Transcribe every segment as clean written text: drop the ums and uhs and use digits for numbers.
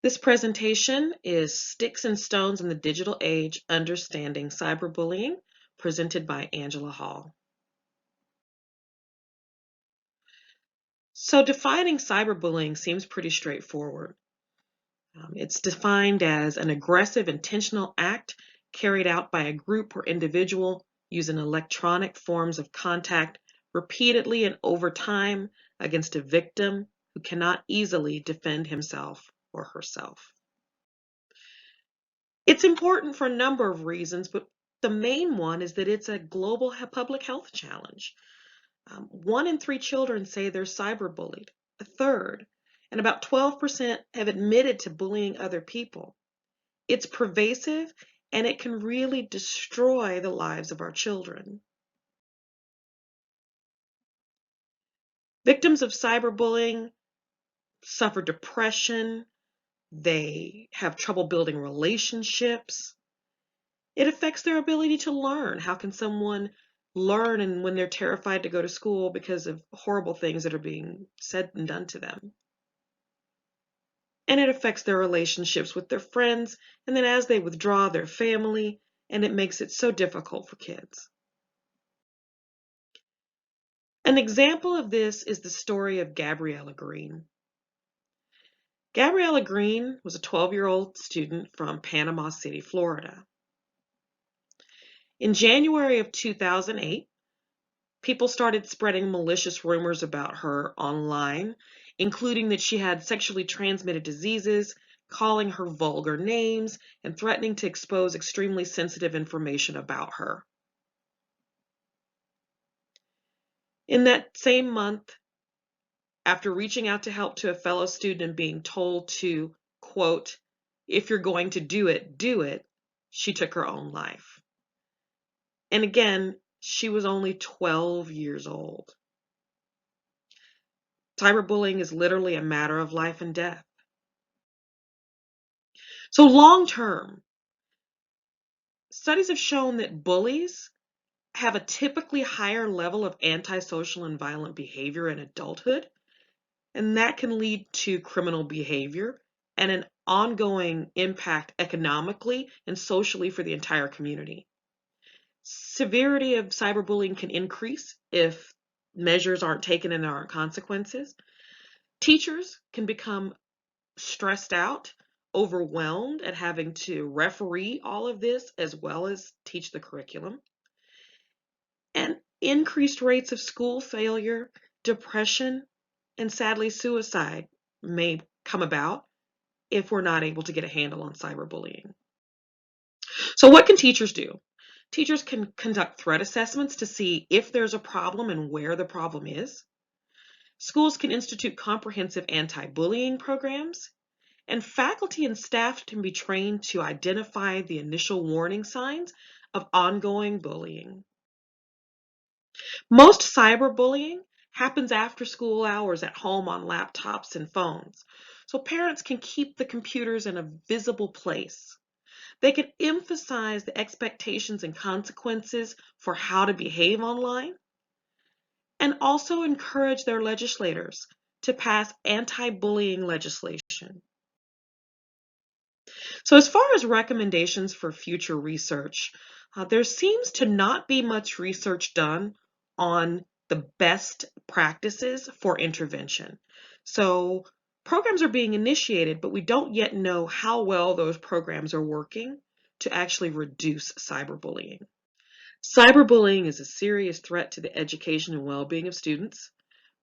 This presentation is Sticks and Stones in the Digital Age, Understanding Cyberbullying, presented by Angela Hall. So defining cyberbullying seems pretty straightforward. It's defined as an aggressive, intentional act carried out by a group or individual using electronic forms of contact repeatedly and over time against a victim who cannot easily defend himself or herself. It's important for a number of reasons, but the main one is that it's a global public health challenge. 1 in 3 children say they're cyberbullied, a third, and about 12% have admitted to bullying other people. It's pervasive and it can really destroy the lives of our children. Victims of cyberbullying suffer depression, they have trouble building relationships. It affects their ability to learn. How can someone learn and when they're terrified to go to school because of horrible things that are being said and done to them? And it affects their relationships with their friends, and then as they withdraw, their family, and it makes it so difficult for kids. An example of this is the story of Gabriella Green. Gabriella Green was a 12-year-old student from Panama City, Florida. In January of 2008, people started spreading malicious rumors about her online, including that she had sexually transmitted diseases, calling her vulgar names, and threatening to expose extremely sensitive information about her. In that same month, after reaching out to help to a fellow student and being told to, quote, "If you're going to do it," she took her own life. And again, she was only 12 years old. Cyberbullying is literally a matter of life and death. So long term, studies have shown that bullies have a typically higher level of antisocial and violent behavior in adulthood, and that can lead to criminal behavior and an ongoing impact economically and socially for the entire community. Severity of cyberbullying can increase if measures aren't taken and there aren't consequences. Teachers can become stressed out, overwhelmed at having to referee all of this as well as teach the curriculum. And increased rates of school failure, depression, and sadly suicide may come about if we're not able to get a handle on cyberbullying. So what can teachers do? Teachers can conduct threat assessments to see if there's a problem and where the problem is. Schools can institute comprehensive anti-bullying programs, and faculty and staff can be trained to identify the initial warning signs of ongoing bullying. Most cyberbullying happens after school hours at home on laptops and phones, so parents can keep the computers in a visible place. They can emphasize the expectations and consequences for how to behave online, and also encourage their legislators to pass anti-bullying legislation. So as far as recommendations for future research, there seems to not be much research done on the best practices for intervention. So programs are being initiated, but we don't yet know how well those programs are working to actually reduce cyberbullying. Cyberbullying is a serious threat to the education and well-being of students.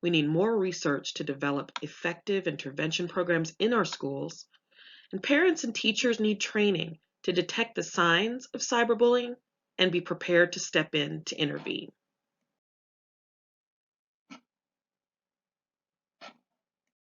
We need more research to develop effective intervention programs in our schools, and parents and teachers need training to detect the signs of cyberbullying and be prepared to step in to intervene.